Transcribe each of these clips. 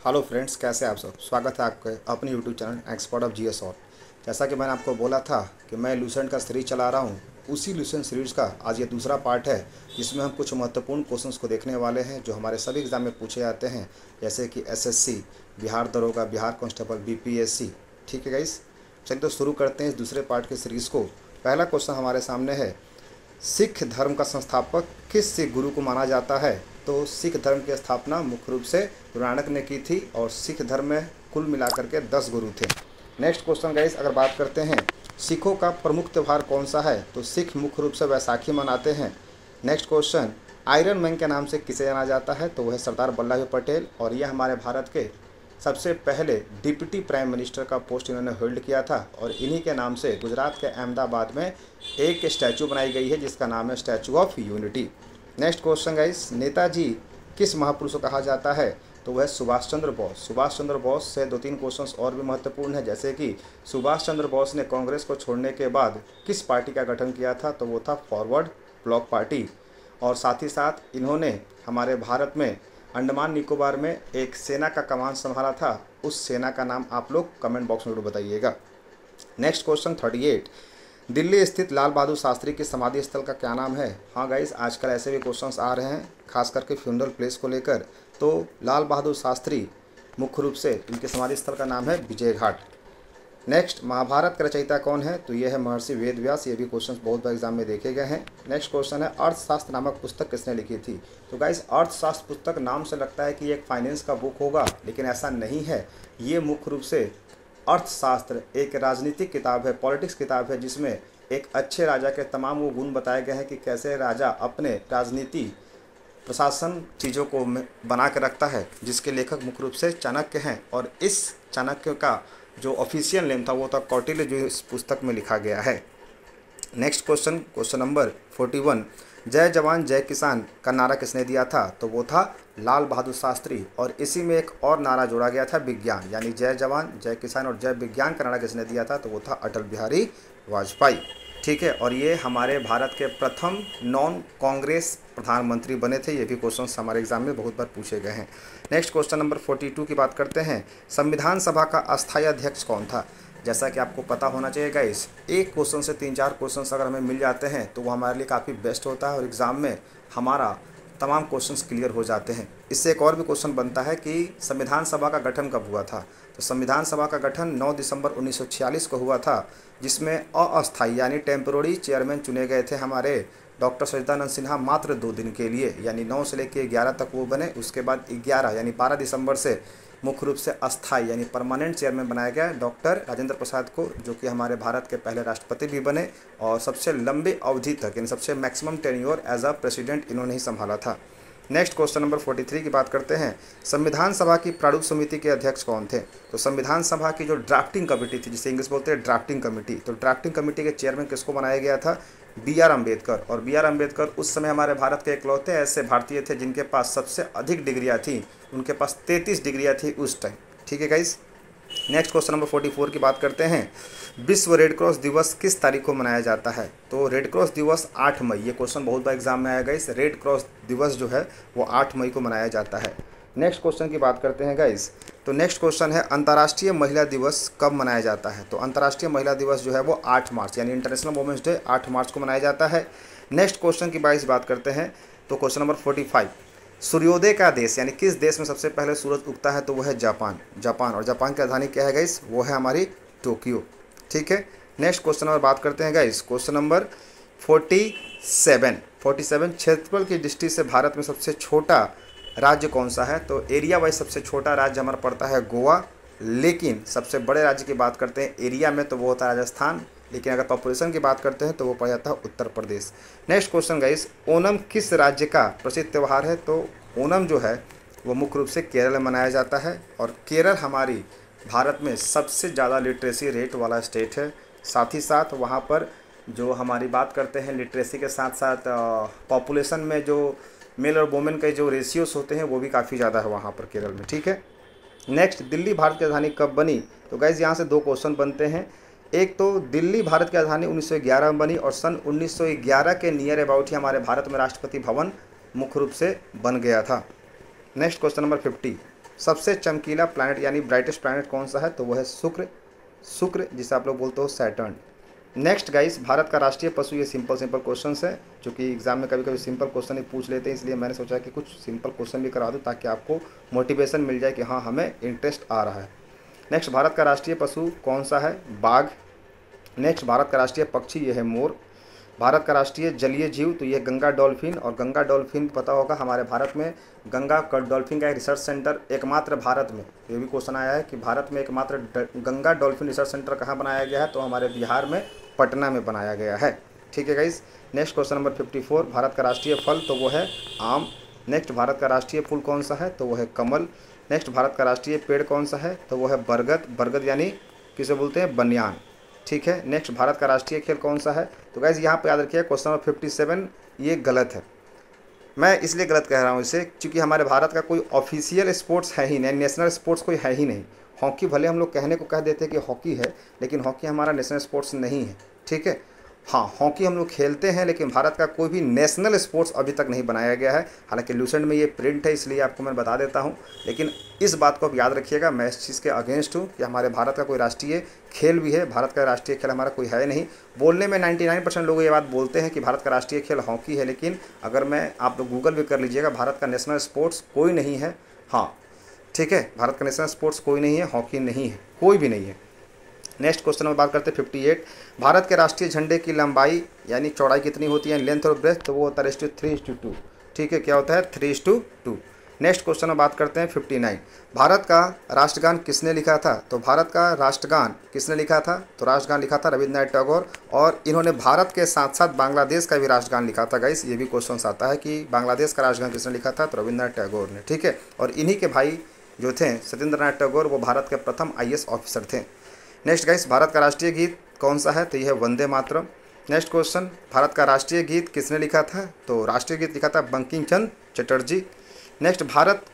Hello friends, कैसे आप सब। स्वागत है आपके अपने YouTube channel expert of GS. और जैसा कि मैंने आपको बोला था कि मैं लूसेंट का सीरीज चला रहा हूँ, उसी लूसेंट सीरीज का आज ये दूसरा पार्ट है, जिसमें हम कुछ महत्वपूर्ण क्वेश्चंस को देखने वाले हैं जो हमारे सभी एग्जाम में पूछे जाते हैं, जैसे कि एसएससी, बिहार दरोगा, बिहार कांस्टेबल, बीपीएससी। ठीक है गाइस, चलिए तो शुरू करते हैं इस दूसरे पार्ट के सीरीज़ को। पहला क्वेश्चन हमारे सामने है, सिख धर्म का संस्थापक किस सिख गुरु को माना जाता है। तो सिख धर्म की स्थापना मुख्य रूप से गुरु नानक ने की थी और सिख धर्म में कुल मिलाकर के 10 गुरु थे। नेक्स्ट क्वेश्चन गाइस, अगर बात करते हैं सिखों का प्रमुख त्यौहार कौन सा है, तो सिख मुख्य रूप से वैसाखी मनाते हैं। नेक्स्ट क्वेश्चन, आयरन मैन के नाम से किसे जाना जाता है, तो वह सरदार वल्लभ भाई पटेल, और यह हमारे भारत के सबसे पहले डिप्टी प्राइम मिनिस्टर का पोस्ट इन्होंने होल्ड किया था। और इन्हीं के नाम से गुजरात के अहमदाबाद में एक स्टैचू बनाई गई है जिसका नाम है statue of unity. Next question guys, Netaji किस महापुरुष को कहा जाता है, तो वह सुभाष चंद्र बोस। सुभाष चंद्र बोस से 2-3 क्वेश्चंस और भी महत्वपूर्ण है, जैसे कि सुभाष चंद्र बोस ने कांग्रेस को छोड़ने के बाद किस पार्टी का गठन किया था, तो वो था फॉरवर्ड ब्लॉक पार्टी। और साथ ही साथ इन्होंने हमारे भारत में अंडमान निकोबार में एक सेना का कमान संभाला था, उस सेना का नाम आप लोग कमेंट बॉक्स में जरूर बताइएगा। नेक्स्ट क्वेश्चन 38, दिल्ली स्थित लाल बहादुर शास्त्री की समाधि स्थल का क्या नाम है। हाँ गाइस, आजकल ऐसे भी क्वेश्चंस आ रहे हैं खास करके फ्यूनरल प्लेस को लेकर। तो लाल बहादुर शास्त्री मुख्य रूप से इनके समाधि स्थल का नाम है विजय घाट। नेक्स्ट, महाभारत का रचयिता कौन है, तो यह है महर्षि वेद व्यास। ये भी क्वेश्चन बहुत बार एग्जाम में देखे गए हैं। नेक्स्ट क्वेश्चन है, अर्थशास्त्र नामक पुस्तक किसने लिखी थी। तो गाइस, अर्थशास्त्र पुस्तक नाम से लगता है कि ये एक फाइनेंस का बुक होगा, लेकिन ऐसा नहीं है। ये मुख्य रूप से अर्थशास्त्र एक राजनीतिक किताब है, पॉलिटिक्स किताब है, जिसमें एक अच्छे राजा के तमाम वो गुण बताए गए हैं कि कैसे राजा अपने राजनीति, प्रशासन चीज़ों को बना के रखता है, जिसके लेखक मुख्य रूप से चाणक्य हैं। और इस चाणक्य का जो ऑफिशियल नेम था वो था कौटिल्य, जो इस पुस्तक में लिखा गया है। नेक्स्ट क्वेश्चन, क्वेश्चन नंबर 41, जय जवान जय किसान का नारा किसने दिया था, तो वो था लाल बहादुर शास्त्री। और इसी में एक और नारा जोड़ा गया था, विज्ञान, यानी जय जवान जय किसान और जय विज्ञान का नारा किसने दिया था, तो वो था अटल बिहारी वाजपेयी। ठीक है, और ये हमारे भारत के प्रथम नॉन कांग्रेस प्रधानमंत्री बने थे। ये भी क्वेश्चन हमारे एग्जाम में बहुत बार पूछे गए हैं। नेक्स्ट क्वेश्चन नंबर 42 की बात करते हैं, संविधान सभा का अस्थायी अध्यक्ष कौन था। जैसा कि आपको पता होना चाहिए गाइस, एक क्वेश्चन से 3-4 क्वेश्चन अगर हमें मिल जाते हैं तो वो हमारे लिए काफ़ी बेस्ट होता है और एग्ज़ाम में हमारा तमाम क्वेश्चंस क्लियर हो जाते हैं। इससे एक और भी क्वेश्चन बनता है कि संविधान सभा का गठन कब हुआ था। तो संविधान सभा का गठन 9 दिसंबर 1946 को हुआ था, जिसमें अस्थायी यानी टेम्पोररी चेयरमैन चुने गए थे हमारे डॉक्टर सच्चिदानंद सिन्हा, मात्र 2 दिन के लिए, यानी 9 से लेकर 11 तक वो बने। उसके बाद 11 यानी 12 दिसंबर से मुख्य रूप से अस्थायी यानी परमानेंट चेयरमैन बनाया गया डॉक्टर राजेंद्र प्रसाद को, जो कि हमारे भारत के पहले राष्ट्रपति भी बने और सबसे लंबे अवधि तक यानी सबसे maximum tenure as a president इन्होंने ही संभाला था। नेक्स्ट क्वेश्चन नंबर 43 की बात करते हैं, संविधान सभा की प्रारूप समिति के अध्यक्ष कौन थे। तो संविधान सभा की जो ड्राफ्टिंग कमेटी थी, जिसे इंग्लिश बोलते हैं ड्राफ्टिंग कमेटी, तो ड्राफ्टिंग कमेटी के चेयरमैन किसको बनाया गया था, बी.आर. अम्बेडकर। और बी.आर. अम्बेडकर उस समय हमारे भारत के इकलौते ऐसे भारतीय थे जिनके पास सबसे अधिक डिग्रियाँ थी। उनके पास 33 डिग्रियाँ थी उस टाइम। ठीक है गाइस। नेक्स्ट क्वेश्चन नंबर 44 की बात करते हैं, विश्व रेड क्रॉस दिवस किस तारीख को मनाया जाता है। तो रेड क्रॉस दिवस 8 मई, ये क्वेश्चन बहुत बार एग्जाम में आया गाइस। रेड क्रॉस दिवस जो है वो 8 मई को मनाया जाता है। नेक्स्ट क्वेश्चन की बात करते हैं गाइस। तो नेक्स्ट क्वेश्चन है, अंतर्राष्ट्रीय महिला दिवस कब मनाया जाता है। तो अंतर्राष्ट्रीय महिला दिवस जो है वो 8 मार्च यानी इंटरनेशनल वुमेन्स डे 8 मार्च को मनाया जाता है। नेक्स्ट क्वेश्चन की बात करते हैं, तो क्वेश्चन नंबर 45, सूर्योदय का देश यानी किस देश में सबसे पहले सूरज उगता है, तो वह है जापान। जापान, और जापान की राजधानी क्या है गाइस, वो है हमारी टोक्यो। ठीक है। नेक्स्ट क्वेश्चन नंबर बात करते हैं गाइस, क्वेश्चन नंबर 47 क्षेत्रफल की दृष्टि से भारत में सबसे छोटा राज्य कौन सा है। तो एरिया वाइज सबसे छोटा राज्य हमारा पड़ता है गोवा, लेकिन सबसे बड़े राज्य की बात करते हैं एरिया में तो वो होता है राजस्थान, लेकिन अगर पॉपुलेशन की बात करते हैं तो वो पड़ जाता है Uttar Pradesh. Next question guys, Onam किस राज्य का प्रसिद्ध त्यौहार है। तो ओणम जो है वो मुख्य रूप से केरल में मनाया जाता है, और केरल हमारी भारत में सबसे ज़्यादा लिटरेसी रेट वाला स्टेट है। साथ ही साथ वहाँ पर जो हमारी बात करते हैं लिटरेसी के साथ साथ पॉपुलेशन में जो मेल और वुमेन के जो रेशियोज होते हैं वो भी काफ़ी ज़्यादा है वहाँ पर केरल में। ठीक है। नेक्स्ट, दिल्ली भारत की राजधानी कब बनी। तो गाइज यहाँ से 2 क्वेश्चन बनते हैं। एक तो दिल्ली भारत की राजधानी 1911 में बनी, और सन 1911 के नियर अबाउट ही हमारे भारत में राष्ट्रपति भवन मुख्य रूप से बन गया था। नेक्स्ट क्वेश्चन नंबर 50, सबसे चमकीला प्लैनेट यानी ब्राइटेस्ट प्लैनेट कौन सा है? तो वो है शुक्र जिसे आप लोग बोलते हो सैटर्न। नेक्स्ट गाइस, भारत का राष्ट्रीय पशु, ये सिंपल क्वेश्चन है, क्योंकि एग्जाम में कभी कभी सिंपल क्वेश्चन ही पूछ लेते हैं, इसलिए मैंने सोचा कि कुछ सिंपल क्वेश्चन भी करा दूँ ताकि आपको मोटिवेशन मिल जाए कि हाँ हमें इंटरेस्ट आ रहा है। नेक्स्ट, भारत का राष्ट्रीय पशु कौन सा है? बाघ। नेक्स्ट, भारत का राष्ट्रीय पक्षी ये है मोर। भारत का राष्ट्रीय जलीय जीव तो ये गंगा डॉल्फिन, और गंगा डॉल्फिन पता होगा हमारे भारत में गंगा डॉल्फिन का एक रिसर्च सेंटर एकमात्र भारत में, ये भी क्वेश्चन आया है कि भारत में एकमात्र गंगा डॉल्फिन रिसर्च सेंटर कहाँ बनाया गया है? तो हमारे बिहार में पटना में बनाया गया है। ठीक है guys. Next question number 54, Bharat का राष्ट्रीय फल तो वो है आम। नेक्स्ट, भारत का राष्ट्रीय फूल कौन सा है? तो वो है कमल। नेक्स्ट, भारत का राष्ट्रीय पेड़ कौन सा है? तो वो है बरगद यानी किसे बोलते हैं? बनियान। ठीक है। नेक्स्ट, भारत का राष्ट्रीय खेल कौन सा है? तो गाइस यहाँ पे याद रखिए क्वेश्चन नंबर 57 ये गलत है। मैं इसलिए गलत कह रहा हूँ इसे क्योंकि हमारे भारत का कोई ऑफिशियल स्पोर्ट्स है ही नहीं, नेशनल स्पोर्ट्स कोई है ही नहीं। हॉकी भले हम लोग कहने को कह देते हैं कि हॉकी है, लेकिन हॉकी हमारा नेशनल स्पोर्ट्स नहीं है। ठीक है। हाँ, हॉकी हम लोग खेलते हैं, लेकिन भारत का कोई भी नेशनल स्पोर्ट्स अभी तक नहीं बनाया गया है। हालांकि लूसेंट में ये प्रिंट है, इसलिए आपको मैं बता देता हूँ, लेकिन इस बात को आप याद रखिएगा, मैं इस चीज़ के अगेंस्ट हूँ कि हमारे भारत का कोई राष्ट्रीय खेल भी है। भारत का राष्ट्रीय खेल हमारा कोई है नहीं। बोलने में 99% लोग ये बात बोलते हैं कि भारत का राष्ट्रीय खेल हॉकी है, लेकिन अगर मैं आप लोग गूगल भी कर लीजिएगा, भारत का नेशनल स्पोर्ट्स कोई नहीं है। हाँ ठीक है, भारत का नेशनल स्पोर्ट्स कोई नहीं है, हॉकी नहीं है, कोई भी नहीं है। नेक्स्ट क्वेश्चन में बात करते हैं 58, भारत के राष्ट्रीय झंडे की लंबाई यानी चौड़ाई कितनी होती है? लेंथ और ब्रेथ तो वो होता है 3:2। ठीक है, क्या होता है? 3:2। नेक्स्ट क्वेश्चन में बात करते हैं 59, भारत का राष्ट्रगान किसने लिखा था? तो भारत का राष्ट्रगान किसने लिखा था? तो राष्ट्रगान लिखा था रविंद्रनाथ टैगोर, और इन्होंने भारत के साथ साथ बांग्लादेश का भी राष्ट्रगान लिखा था। गाइस ये भी क्वेश्चन आता है कि बांग्लादेश का राष्ट्रगान किसने लिखा था? तो रविंद्रनाथ टैगोर ने। ठीक है, और इन्हीं के भाई जो थे सत्येंद्रनाथ टैगोर, वो भारत के प्रथम IAS ऑफिसर थे। नेक्स्ट गाइस, भारत का राष्ट्रीय गीत कौन सा है? तो यह है वंदे मातरम। नेक्स्ट क्वेश्चन, भारत का राष्ट्रीय गीत किसने लिखा था? तो राष्ट्रीय गीत लिखा था बंकिम चंद्र चटर्जी। नेक्स्ट, भारत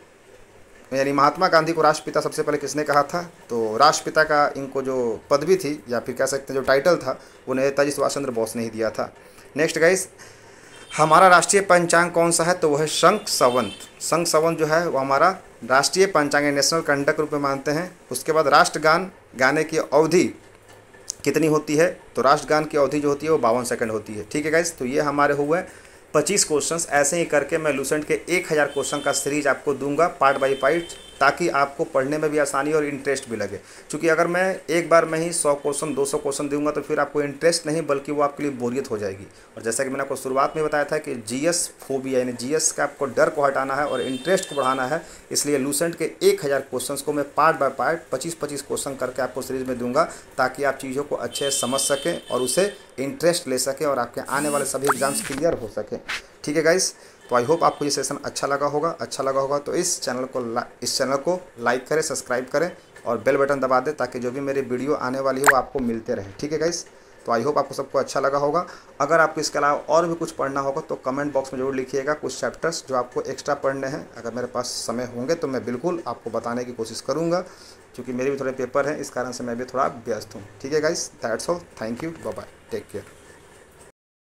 यानी महात्मा गांधी को राष्ट्रपिता सबसे पहले किसने कहा था? तो राष्ट्रपिता का इनको जो पदवी थी या फिर कह सकते हैं जो टाइटल था, वो नेताजी सुभाष चंद्र बोस ने ही दिया था। नेक्स्ट गाइस, हमारा राष्ट्रीय पंचांग कौन सा है? तो वह है शंख संवत। शंख संवत जो है वो हमारा राष्ट्रीय पंचांग नेशनल कैलेंडर के रूप में मानते हैं। उसके बाद राष्ट्रगान गाने की अवधि कितनी होती है? तो राष्ट्रगान की अवधि जो होती है वो 52 सेकंड होती है। ठीक है गाइस, तो ये हमारे हुए 25 क्वेश्चंस। ऐसे ही करके मैं लूसेंट के 1000 क्वेश्चन का सीरीज आपको दूंगा पार्ट बाय पार्ट, ताकि आपको पढ़ने में भी आसानी और इंटरेस्ट भी लगे। क्योंकि अगर मैं एक बार में ही 100 क्वेश्चन 200 क्वेश्चन दूंगा तो फिर आपको इंटरेस्ट नहीं बल्कि वो आपके लिए बोरियत हो जाएगी। और जैसा कि मैंने आपको शुरुआत में बताया था कि GS फोबिया यानी GS का आपको डर को हटाना है और इंटरेस्ट को बढ़ाना है, इसलिए लूसेंट के 1000 क्वेश्चन को मैं पार्ट बाय पार्ट 25-25 क्वेश्चन करके आपको सीरीज में दूंगा, ताकि आप चीज़ों को अच्छे से समझ सकें और उसे इंटरेस्ट ले सकें और आपके आने वाले सभी एग्जाम्स क्लियर हो सकें। ठीक है गाइस, तो आई होप आपको ये सेशन अच्छा लगा होगा तो इस चैनल को लाइक करें, सब्सक्राइब करें और बेल बटन दबा दें, ताकि जो भी मेरी वीडियो आने वाली है वो आपको मिलते रहे। ठीक है गाइस, तो आई होप आपको सबको अच्छा लगा होगा। अगर आपको इसके अलावा और भी कुछ पढ़ना होगा तो कमेंट बॉक्स में जरूर लिखिएगा कुछ चैप्टर्स जो आपको एक्स्ट्रा पढ़ने हैं। अगर मेरे पास समय होंगे तो मैं बिल्कुल आपको बताने की कोशिश करूँगा, क्योंकि मेरे भी थोड़े पेपर हैं, इस कारण से मैं भी थोड़ा व्यस्त हूँ। ठीक है guys, that's all, thank you, bye bye, take care.